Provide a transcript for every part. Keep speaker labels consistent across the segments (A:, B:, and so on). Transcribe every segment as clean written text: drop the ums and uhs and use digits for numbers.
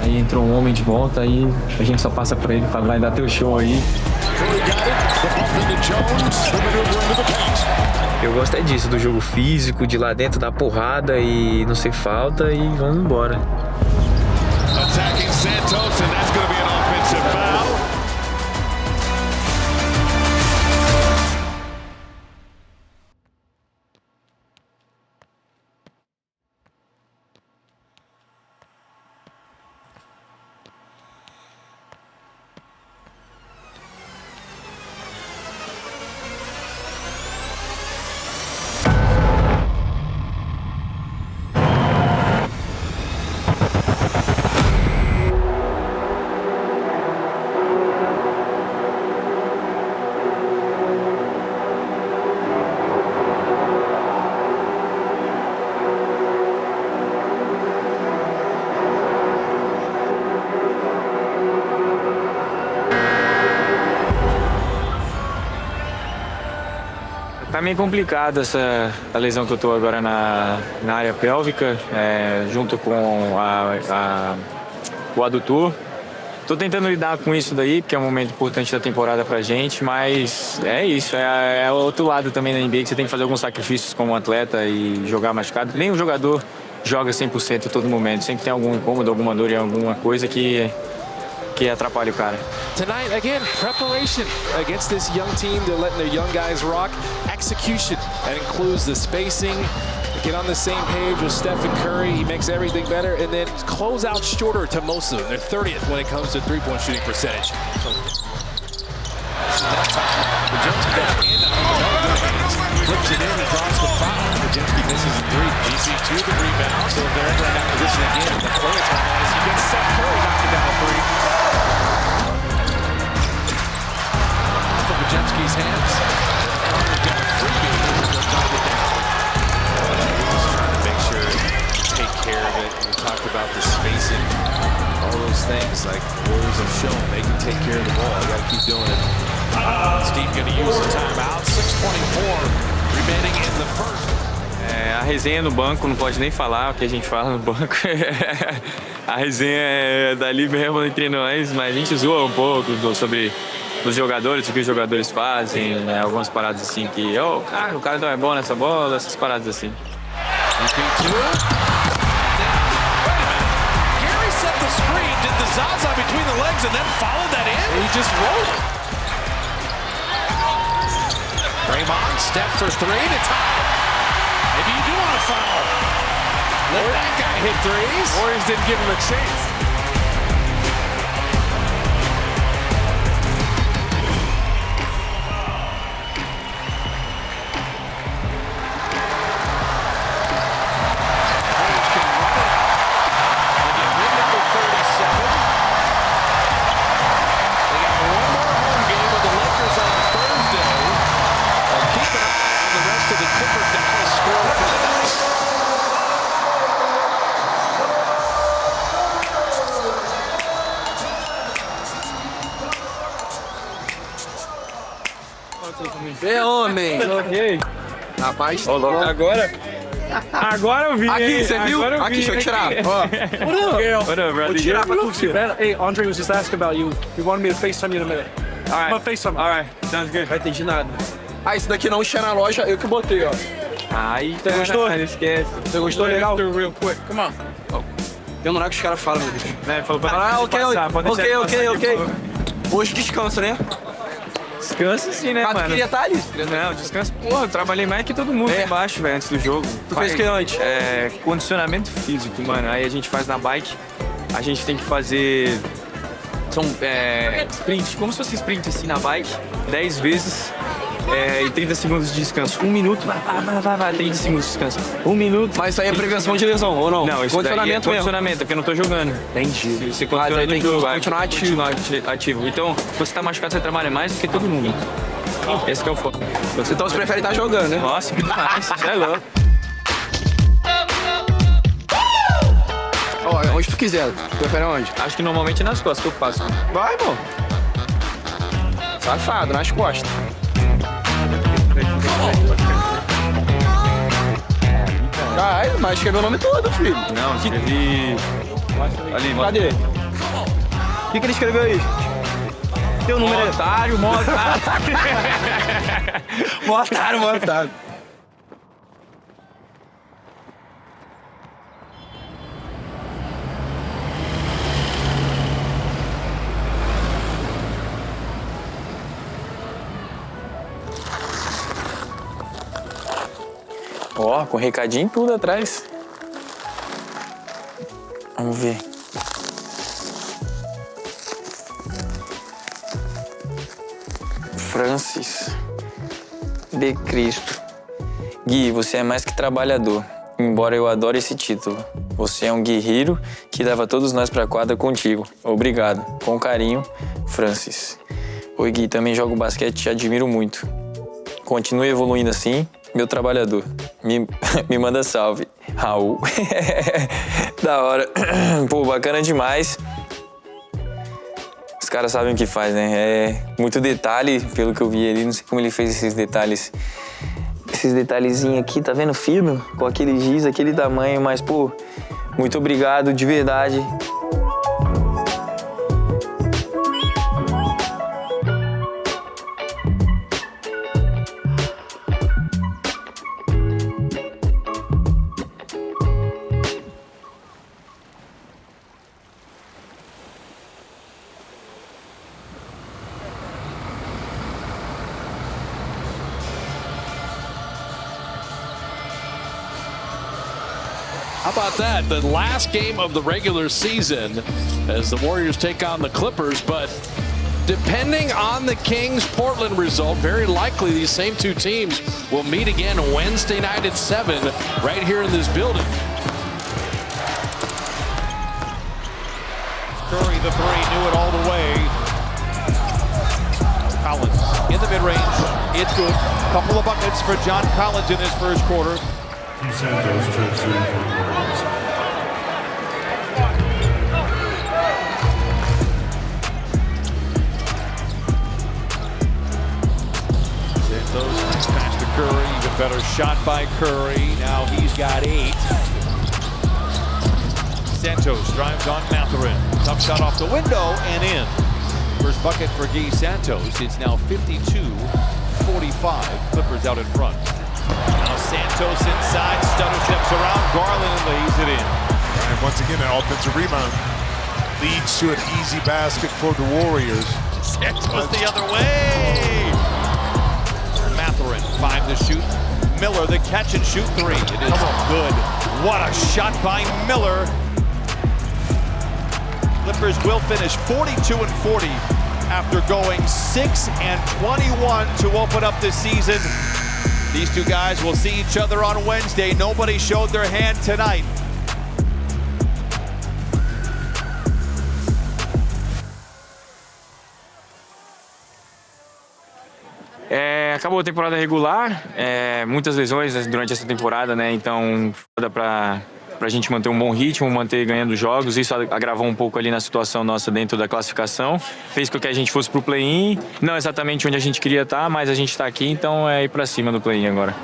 A: Aí entrou um homem de volta, aí a gente só passa pra ele, fala, vai dar teu show aí. Eu gosto é disso, do jogo físico, de lá dentro dar porrada e não ser falta e vamos embora.
B: Attacking Santos, and that's going to be an offensive foul.
A: Tá meio complicado a lesão que eu tô agora na área pélvica, junto com o adutor. Tô tentando lidar com isso daí, porque é um momento importante da temporada pra gente, mas é isso, é o outro lado também da NBA, que você tem que fazer alguns sacrifícios como atleta e jogar machucado. Nem um jogador joga 100% a todo momento, sempre tem algum incômodo, alguma dor em alguma coisa que atrapalha o cara.
C: Tonight, again, preparation against this young team. They're letting their young guys rock. Execution, that includes the spacing, get on the same page with Stephen Curry. He makes everything better. And then close out shorter to most of them. They're 30th when it comes to three-point shooting percentage. Flips it in and draws the foul. Pajemski misses a three. GC to the rebound. So if they're ever in that position again, the play time is he gets Steph Curry knocking down a three. For Pajemski's hands. He's got a freebie. He's trying to make sure to take care of it. We talked about the spacing, all those things like the Warriors have shown. They can take care of the ball. They got to keep doing it. Steve going to use the timeout. 6:24 remaining in the first.
A: A resenha no banco, não pode nem falar o que a gente fala no banco. A resenha é dali mesmo entre nós, mas a gente zoa um pouco sobre os jogadores, o que os jogadores fazem, né? Algumas paradas assim que, o cara não é bom nessa bola, essas paradas assim.
C: Gary set the screen, did the Zaza between the legs and then followed that in? He just rolled it. Draymond, step for three to tie. Maybe you do want to foul. Let that guy hit threes. Warriors didn't give him a chance.
D: É homem!
A: E aí?
D: Rapaz,
A: Agora eu vi.
D: aqui, você viu?
A: Agora eu
D: Aqui,
A: vi.
D: deixa eu tirar. Ó.
A: What up, brother?
D: Tirar pra curtir.
E: Hey, Andre was just asking about you. He wanted me to FaceTime you in a minute.
A: All right.
E: I'm gonna FaceTime.
A: All right, sounds good.
D: Vai ter de nada. Ah, esse daqui não encher na loja, eu que botei, ó.
A: Aí,
D: Você gostou?
A: Não esquece.
D: Você gostou? Legal?
E: Real quick. Come on.
D: Eu não é que os caras falam, meu Deus.
A: Né, falou pra
D: Ok. Hoje descansa, né?
A: Descansa sim, né,
D: Ah, tu
A: mano?
D: queria estar ali.
A: Não, descansa. Porra, eu trabalhei mais que todo mundo embaixo, velho, antes do jogo.
D: Tu fez o que antes?
A: Condicionamento físico, mano. Aí a gente faz na bike, a gente tem que fazer... São sprints, como se fosse sprint assim na bike, 10 vezes e 30 segundos de descanso. 1 minuto, vai, 30 segundos de descanso. 1 minuto.
D: Mas isso aí é prevenção de lesão, ou não?
A: Não, isso
D: condicionamento
A: daí é
D: mesmo.
A: condicionamento, porque eu não tô jogando.
D: Entendi.
A: Você condiciona
D: tem
A: no
D: que
A: jogo,
D: continuar ativo.
A: continuar ativo. Então, você tá machucado, você trabalha mais do que todo mundo. Esse que é o foco.
D: Então você prefere estar jogando, né?
A: Nossa, que demais, você é louco.
D: Ó, onde tu quiser. Tu prefere onde?
A: Acho que normalmente é nas costas que eu faço.
D: Vai, irmão. Safado, nas costas. Caralho. mas escreveu o nome todo, filho.
A: Não, escrevi... Ali,
D: Cadê? O que ele escreveu aí? Teu número é...
A: Otário, mó otário.
D: Mó otário, mó otário.
A: Ó, com recadinho e tudo atrás. Vamos ver. Francis de Cristo. Gui, você é mais que trabalhador. Embora eu adore esse título. Você é um guerreiro que leva todos nós pra quadra contigo. Obrigado. Com carinho, Francis. Oi, Gui, também jogo basquete e te admiro muito. Continue evoluindo assim, meu trabalhador. Me manda salve. Raul. Da hora. Pô, bacana demais. Os caras sabem o que faz, né? É muito detalhe, pelo que eu vi ali. Não sei como ele fez esses detalhes. Esses detalhezinhos aqui, tá vendo? Fino, com aquele giz, aquele tamanho. Mas, pô, muito obrigado, de verdade.
F: How about that? The last game of the regular season as the Warriors take on the Clippers, but depending on the Kings-Portland result, very likely these same two teams will meet again Wednesday night at 7 right here in this building.
B: Curry, the three, knew it all the way. Collins in the mid-range. It's good. Couple of buckets for John Collins in his first quarter.
G: Santos checks in for the Warriors.
B: Santos, nice pass to Curry. Even better shot by Curry. Now he's got 8. Santos drives on Mathurin. Tough shot off the window and in. First bucket for Guy Santos. It's now 52-45. Clippers out in front. Now Santos inside, stutter steps around, Garland and lays it in.
G: And once again, an offensive rebound leads to an easy basket for the Warriors.
B: Santos the other way. Mathurin, 5 to shoot. Miller, the catch and shoot 3. It is good. What a shot by Miller. Clippers will finish 42-40 after going 6-21 to open up this season. These two guys will see each other on Wednesday. Nobody showed their hand tonight.
A: Acabou a temporada regular, muitas lesões durante essa temporada, né? Então, foda pra gente manter um bom ritmo, manter ganhando jogos. Isso agravou um pouco ali na situação nossa dentro da classificação. Fez com que a gente fosse pro play-in. Não exatamente onde a gente queria estar, mas a gente tá aqui, então é ir pra cima do play-in agora.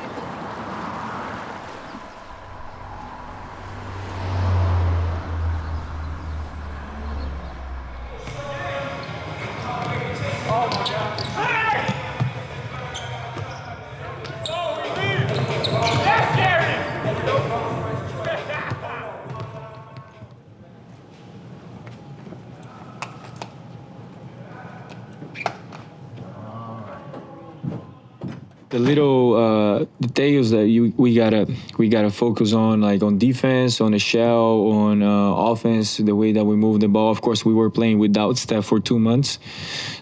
A: The little details that we gotta focus on, like on defense, on the shell, on offense, the way that we move the ball. Of course, we were playing without Steph for 2 months,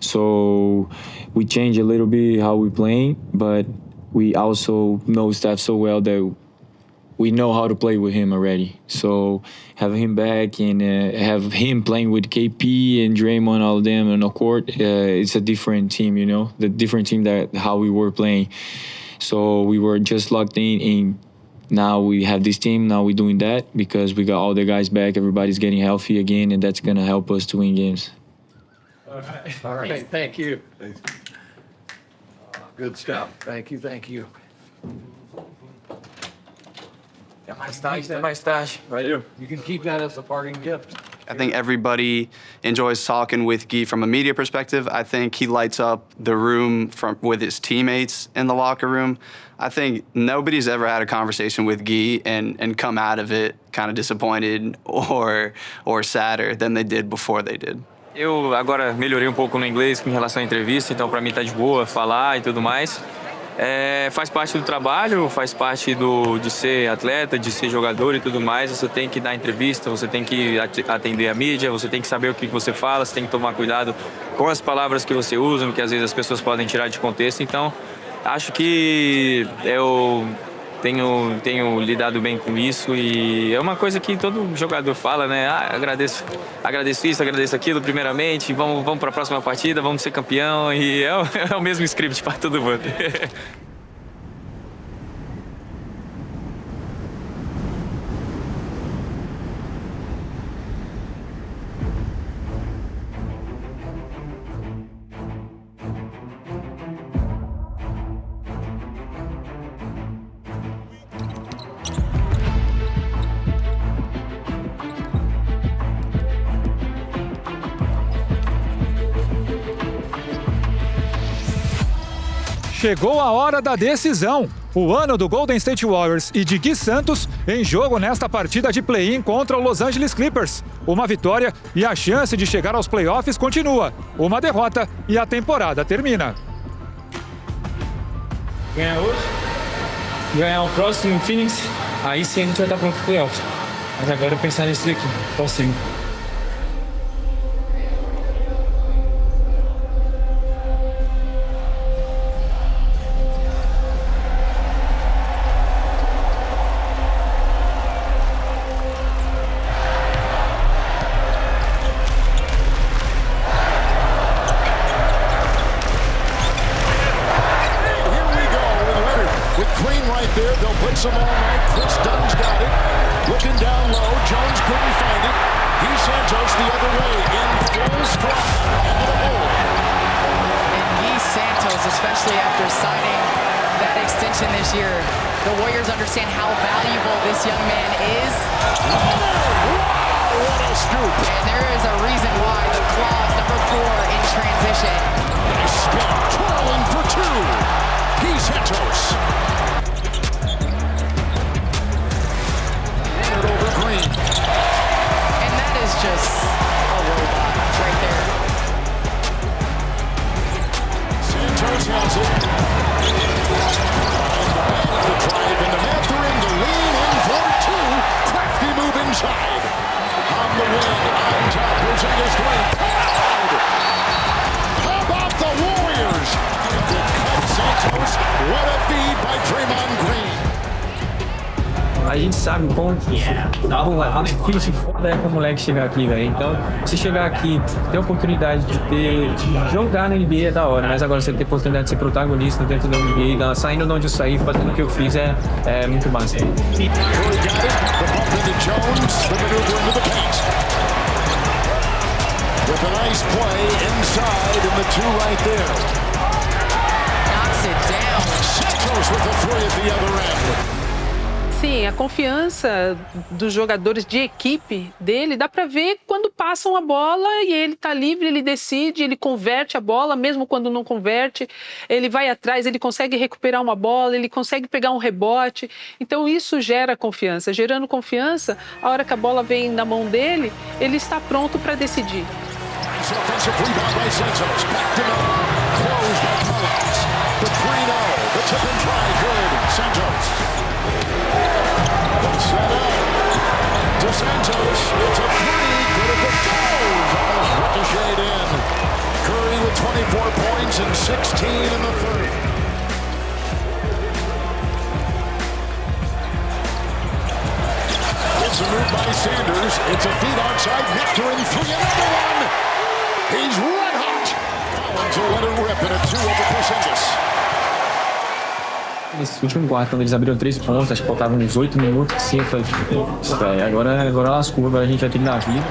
A: so we changed a little bit how we playing. But we also know Steph so well that we know how to play with him already. So having him back and have him playing with KP and Draymond, all of them on the court, it's a different team, you know, the different team that how we were playing. So we were just locked in, and now we have this team. Now we're doing that because we got all the guys back. Everybody's getting healthy again, and that's gonna help us to win games.
E: All right. Thank you. Good stuff. Thank you.
A: Até mais tarde. Valeu.
E: You can keep that as a parting gift.
D: I think everybody enjoys talking with Guy from a media perspective. I think he lights up the room with his teammates in the locker room. I think nobody's ever had a conversation with Guy and come out of it kind of disappointed or sadder than they did before they did.
A: Eu agora melhorei pouco no inglês com relação à entrevista, então para mim tá de boa falar e tudo mais. Faz parte do trabalho, faz parte de ser atleta, de ser jogador e tudo mais. Você tem que dar entrevista, você tem que atender a mídia, você tem que saber o que você fala, você tem que tomar cuidado com as palavras que você usa, porque às vezes as pessoas podem tirar de contexto. Então, acho que eu tenho lidado bem com isso e é uma coisa que todo jogador fala, né? Agradeço isso, agradeço aquilo primeiramente, vamos para a próxima partida, vamos ser campeão e é o mesmo script para todo mundo.
H: Chegou a hora da decisão. O ano do Golden State Warriors e de Gui Santos em jogo nesta partida de play-in contra o Los Angeles Clippers. Uma vitória e a chance de chegar aos playoffs continua. Uma derrota e a temporada termina.
A: Ganhar hoje, ganhar o próximo em Phoenix, aí sim a gente vai estar pronto pro playoffs. Mas agora eu pensar nisso daqui, próximo.
I: Some all night. Chris Dunn's got it. Looking down low. Jones couldn't find it. He's Santos the other way in full stride. Into the hole.
J: And Guy Santos, especially after signing that extension this year, the Warriors understand how valuable this young man is.
I: Wow, what a scoop.
J: And there is a reason why the clause number 4 in transition.
I: Nice spin. Twirling for two. Guy Santos. Over Green.
J: And that is just a robot right there.
I: Santos has it. The drive in the Mathurin, the lean in for two. Crafty move inside. On the wing, on top, Porzingis three. How about the Warriors? The cut Santos. What a feed by Draymond Green.
A: A gente sabe o quão difícil é para o moleque chegar aqui, velho. Então, se chegar aqui, ter a oportunidade de jogar na NBA é da hora, mas agora você ter a oportunidade de ser protagonista dentro da NBA, saindo de onde eu saí, fazendo o que eu fiz, é muito massa.
J: Knocks it down.
I: Santos with the three at the other end.
K: Sim, a confiança dos jogadores de equipe dele, dá para ver quando passam a bola e ele tá livre, ele decide, ele converte a bola, mesmo quando não converte, ele vai atrás, ele consegue recuperar uma bola, ele consegue pegar um rebote. Então isso gera confiança. Gerando confiança, a hora que a bola vem na mão dele, ele está pronto para decidir.
I: Set up to Santos. It's a three. Good at the toes. Almost ricocheted in. Curry with 24 points and 16 in the third. It's a move by Sanders. It's a feed outside. Mathurin three. Another one. He's red hot. Collins will let it rip in a two over Porzingis.
A: Nesse último quarto, quando eles abriram 3 pontos, acho que faltavam uns 8 minutos, assim, eu falei, agora lascou, agora a gente vai ter que dar a vida.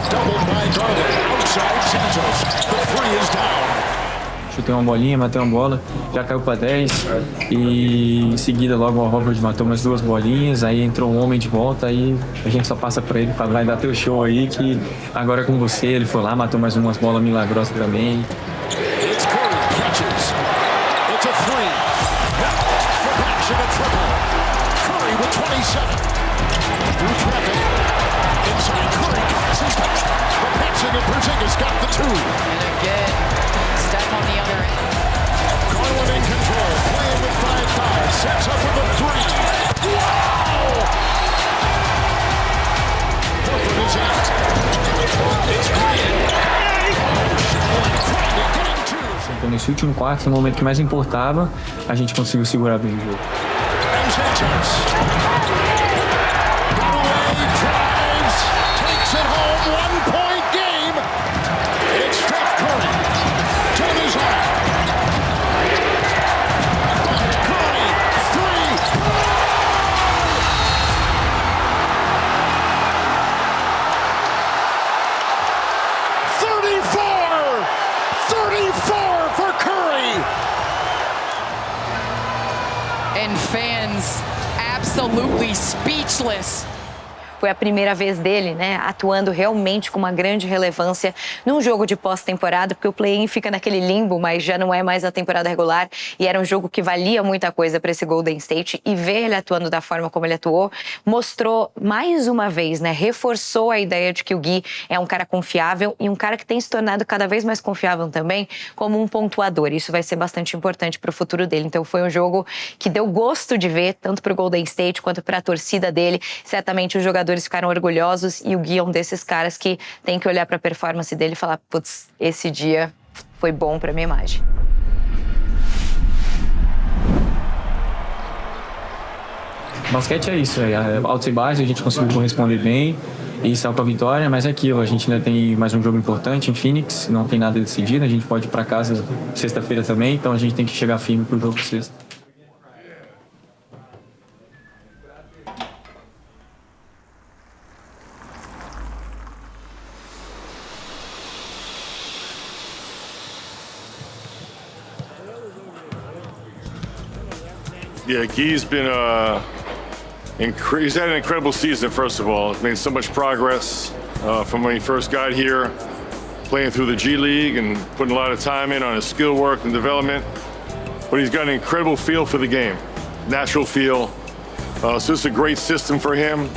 A: chutei uma bolinha, matei uma bola, já caiu para 10 e em seguida logo o Robert matou umas 2 bolinhas, aí entrou um homem de volta, aí a gente só passa para ele e fala, vai dar teu show aí que agora é com você. Ele foi lá, matou mais umas bolas milagrosas também.
I: It's Curry, catches. It's a three. For Paxson, a triple. Curry with 27. Through traffic. Inside Curry passes back. But Paxson and Porzingis got the 2.
J: And again, Steph on the other end.
I: Garland in control, playing with 5-5. Sets up with a 3. Wow! Horford is in. It's Green.
A: Então, nesse último quarto, no momento que mais importava, a gente conseguiu segurar bem o jogo.
J: And fans absolutely speechless.
L: Foi a primeira vez dele, né, atuando realmente com uma grande relevância num jogo de pós-temporada, porque o play-in fica naquele limbo, mas já não é mais a temporada regular, e era um jogo que valia muita coisa para esse Golden State, e ver ele atuando da forma como ele atuou, mostrou mais uma vez, né, reforçou a ideia de que o Gui é um cara confiável e um cara que tem se tornado cada vez mais confiável também como um pontuador. Isso vai ser bastante importante para o futuro dele. Então foi um jogo que deu gosto de ver, tanto para o Golden State quanto para a torcida dele. Certamente os jogadores ficaram orgulhosos e o Gui é um desses caras que tem que olhar para a performance dele e falar, putz, esse dia foi bom para minha imagem.
A: Basquete é isso, altos e baixos, a gente conseguiu corresponder bem e saiu com a vitória, mas é aquilo, a gente ainda tem mais um jogo importante em Phoenix, não tem nada decidido, a gente pode ir para casa sexta-feira também, então a gente tem que chegar firme pro jogo sexta.
M: Yeah, Guy's been he's had an incredible season, first of all. He's made so much progress from when he first got here, playing through the G League and putting a lot of time in on his skill work and development. But he's got an incredible feel for the game, natural feel. So this is a great system for him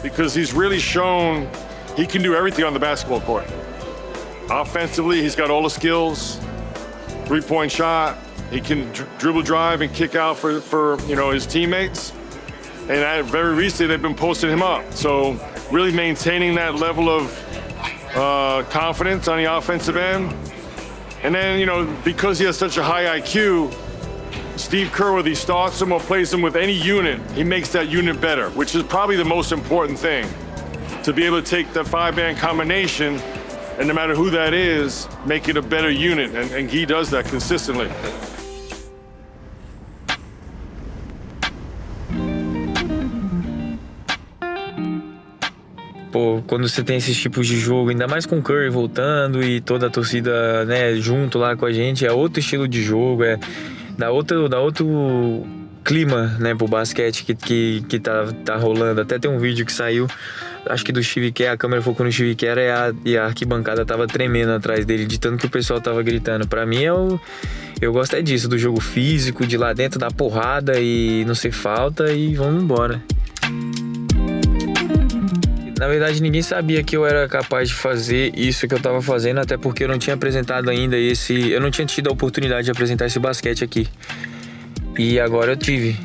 M: because he's really shown he can do everything on the basketball court. Offensively, he's got all the skills, three-point shot. He can dribble, drive, and kick out for his teammates. And very recently, they've been posting him up. So really maintaining that level of confidence on the offensive end. And then, because he has such a high IQ, Steve Kerr, whether he starts him or plays him with any unit, he makes that unit better, which is probably the most important thing. To be able to take the 5-man combination, and no matter who that is, make it a better unit. And Guy does that consistently.
A: Pô, quando você tem esses tipos de jogo, ainda mais com o Curry voltando e toda a torcida, né, junto lá com a gente, é outro estilo de jogo, dá outro clima, né, pro basquete que tá rolando. Até tem um vídeo que saiu, acho que do Steve Kerr, a câmera focou no Steve Kerr e a arquibancada tava tremendo atrás dele, de tanto que o pessoal tava gritando. Pra mim, eu gosto disso, do jogo físico, de lá dentro dar porrada e não ser falta e vamos embora. Na verdade, ninguém sabia que eu era capaz de fazer isso que eu tava fazendo, até porque eu não tinha apresentado ainda eu não tinha tido a oportunidade de apresentar esse basquete aqui. E agora eu tive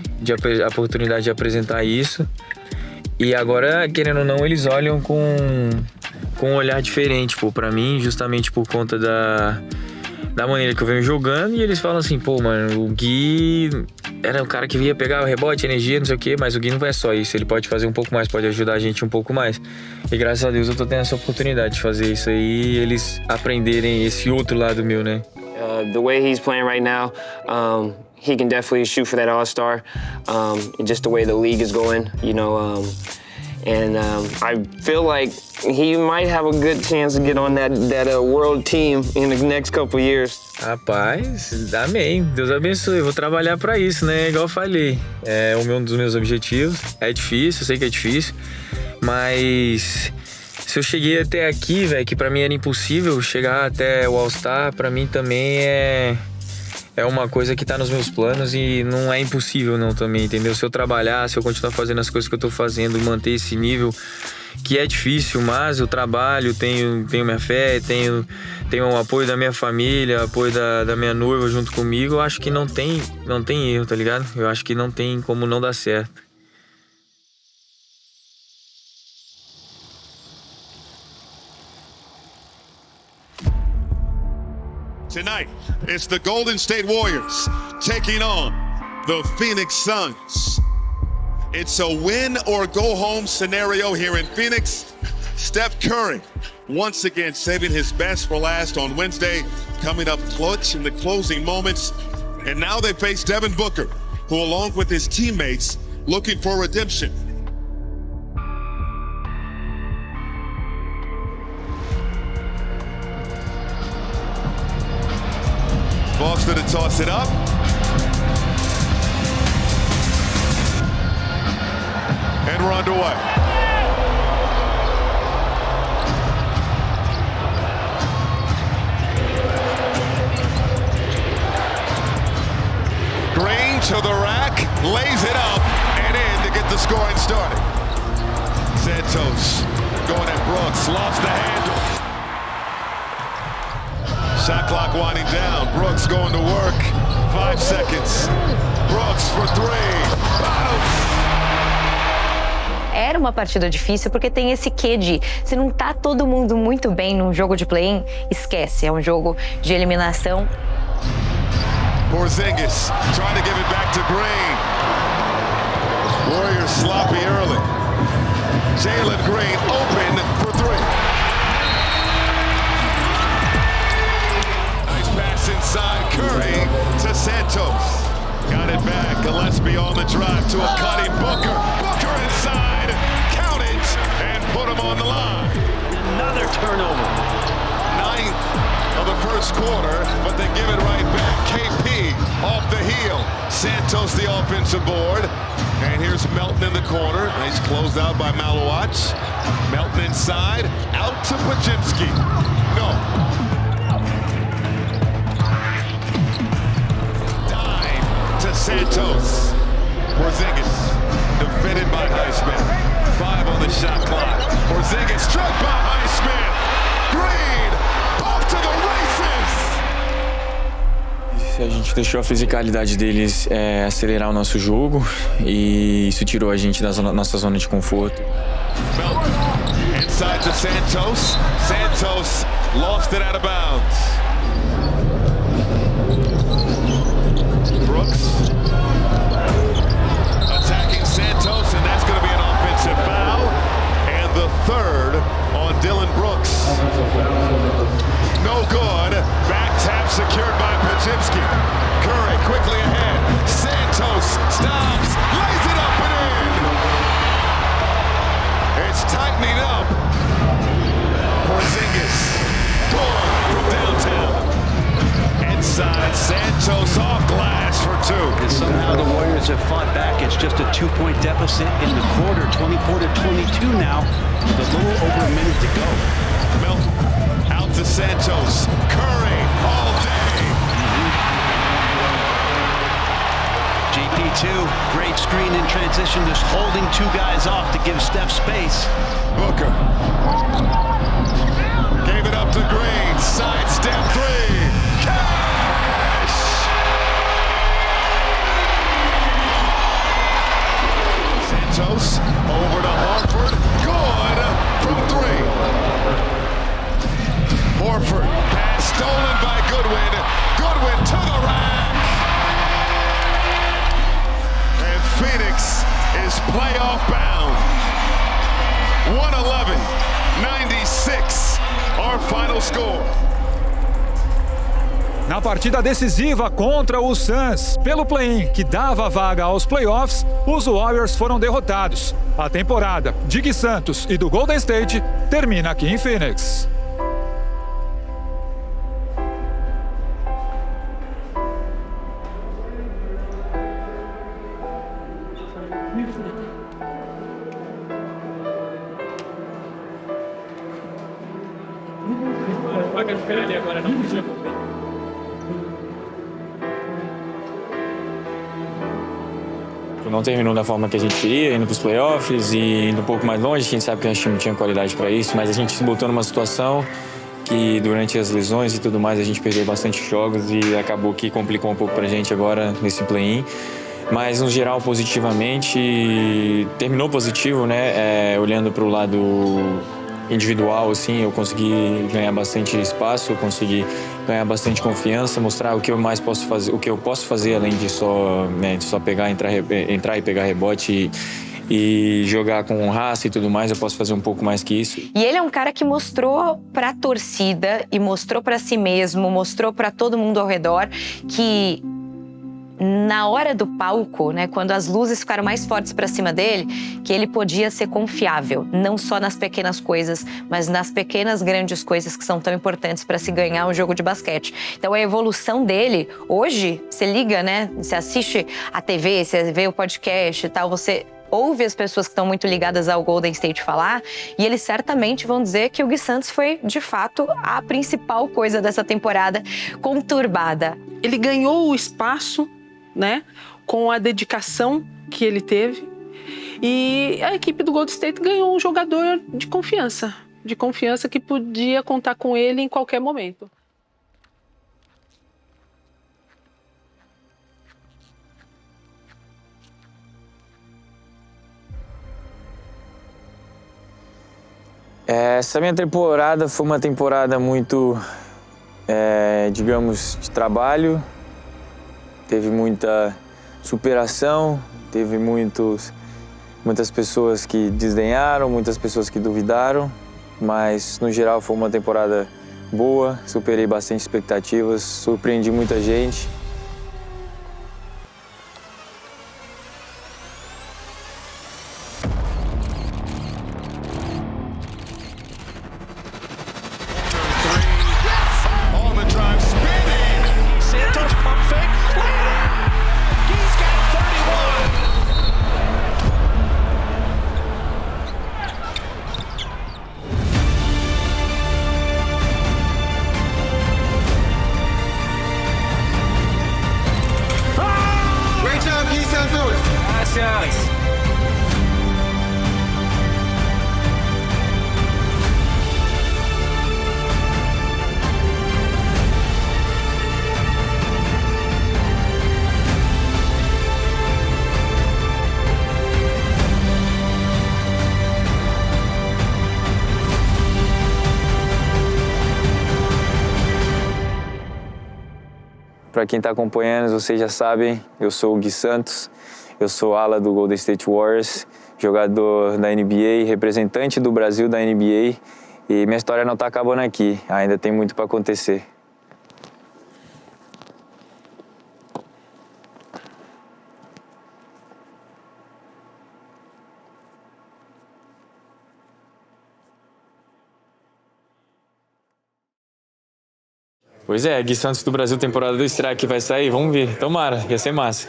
A: a oportunidade de apresentar isso. E agora, querendo ou não, eles olham com um olhar diferente, pô, pra mim, justamente por conta da maneira que eu venho jogando. E eles falam assim, pô, mano, o Gui era o cara que vinha pegar o rebote, energia, não sei o quê, mas o Gui não é só isso, ele pode fazer um pouco mais, pode ajudar a gente um pouco mais. E graças a Deus eu tô tendo essa oportunidade de fazer isso aí e eles aprenderem esse outro lado meu, né?
N: The way he's playing right now, he can definitely shoot for that All-Star. Just the way the league is going, And I feel like he might have a good chance to get on that world team in the next couple years.
A: Rapaz, amém. Deus abençoe. Vou trabalhar para isso, né? Igual eu falei. É um dos meus objetivos. É difícil, eu sei que é difícil. Mas se eu cheguei até aqui, velho, que para mim era impossível chegar até o All-Star, para mim também é uma coisa que tá nos meus planos e não é impossível não também, entendeu? Se eu trabalhar, se eu continuar fazendo as coisas que eu tô fazendo, manter esse nível, que é difícil, mas eu trabalho, tenho minha fé, tenho o apoio da minha família, apoio da minha noiva junto comigo, eu acho que não tem erro, tá ligado? Eu acho que não tem como não dar certo.
O: Tonight, it's the Golden State Warriors taking on the Phoenix Suns. It's a win or go home scenario here in Phoenix. Steph Curry once again saving his best for last on Wednesday, coming up clutch in the closing moments. And now they face Devin Booker, who along with his teammates looking for redemption. Foster to toss it up. And we're underway. Green to the rack, lays it up and in to get the scoring started. Santos going at Brooks, lost the handle. Shot clock winding down. Brooks going to work. 5 seconds. Brooks for 3.
L: Era uma partida difícil porque tem esse quê de se não tá todo mundo muito bem num jogo de play-in, esquece, é um jogo de eliminação.
O: Porzingis trying to give it back to Green. Warriors sloppy early. Jalen Green open for 3. Inside Curry to Santos. Got it back. Gillespie on the drive to a cutting Booker. Booker inside. Count it and put him on the line. Another turnover. 9th of the first quarter, but they give it right back. KP off the heel. Santos the offensive board. And here's Melton in the corner. Nice closed out by Malowacz. Melton inside. Out to Podziemski. No. Santos. Porzingis defended by Highsmith. 5 on the shot clock. Porzingis struck by Highsmith. Green off to the races.
A: A gente deixou a fisicalidade deles acelerar o nosso jogo e isso tirou a gente da nossa zona de conforto.
O: Melton inside to Santos. Santos lost it out of bounds. Brooks attacking Santos, and that's going to be an offensive foul. And the 3rd on Dylan Brooks. No good. Back tap secured by Podziemski. Curry quickly ahead. Santos stops, lays it up and in. It's tightening up. Porzingis good from downtown. Inside, Santos off glass for 2.
P: And somehow the Warriors have fought back. It's just a 2-point deficit in the quarter, 24-22 now, with a little over a minute to go.
O: Melton out to Santos. Curry all day.
P: GP2, great screen in transition, just holding 2 guys off to give Steph space.
O: Booker gave it up to Green. Sidestep 3. Santos over to Horford. Good from 3. Horford pass stolen by Goodwin. Goodwin to the rack. And Phoenix is playoff bound. 111-96, our final score.
H: Na partida decisiva contra o Suns, pelo play-in que dava vaga aos playoffs, os Warriors foram derrotados. A temporada de Gui Santos e do Golden State termina aqui em Phoenix.
A: Não terminou da forma que a gente queria, indo para os playoffs e indo um pouco mais longe. A gente sabe que a gente não tinha qualidade para isso, mas a gente se botou numa situação que durante as lesões e tudo mais a gente perdeu bastante jogos e acabou que complicou um pouco para a gente agora nesse play-in. Mas no geral positivamente, terminou positivo, né? Olhando para o lado individual, assim, eu consegui ganhar bastante espaço, eu consegui ganhar bastante confiança, mostrar o que eu mais posso fazer, o que eu posso fazer além de só pegar, entrar e pegar rebote e jogar com raça e tudo mais, eu posso fazer um pouco mais que isso.
L: E ele é um cara que mostrou pra torcida e mostrou pra si mesmo, mostrou pra todo mundo ao redor que na hora do palco, né, quando as luzes ficaram mais fortes para cima dele, que ele podia ser confiável, não só nas pequenas coisas, mas nas pequenas grandes coisas que são tão importantes para se ganhar um jogo de basquete. Então a evolução dele, hoje, você liga, né, você assiste a TV, você vê o podcast e tal, você ouve as pessoas que estão muito ligadas ao Golden State falar, e eles certamente vão dizer que o Gui Santos foi, de fato, a principal coisa dessa temporada conturbada.
K: Ele ganhou o espaço, né, com a dedicação que ele teve, e a equipe do Golden State ganhou um jogador de confiança que podia contar com ele em qualquer momento.
A: Essa minha temporada foi uma temporada muito, digamos, de trabalho. Teve muita superação, teve muitas pessoas que desdenharam, muitas pessoas que duvidaram, mas no geral foi uma temporada boa, superei bastante expectativas, surpreendi muita gente. Para quem está acompanhando, vocês já sabem, eu sou o Gui Santos, eu sou ala do Golden State Warriors, jogador da NBA, representante do Brasil da NBA, e minha história não está acabando aqui, ainda tem muito para acontecer. Pois é, Gui Santos do Brasil, temporada 2, será que vai sair? Vamos ver, tomara, ia ser massa.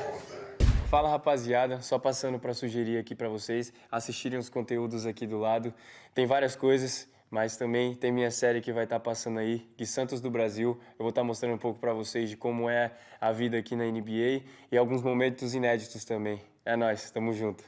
A: Fala rapaziada, só passando para sugerir aqui para vocês assistirem os conteúdos aqui do lado. Tem várias coisas, mas também tem minha série que vai estar passando aí, Gui Santos do Brasil. Eu vou estar mostrando um pouco para vocês de como é a vida aqui na NBA e alguns momentos inéditos também. É nóis, tamo junto.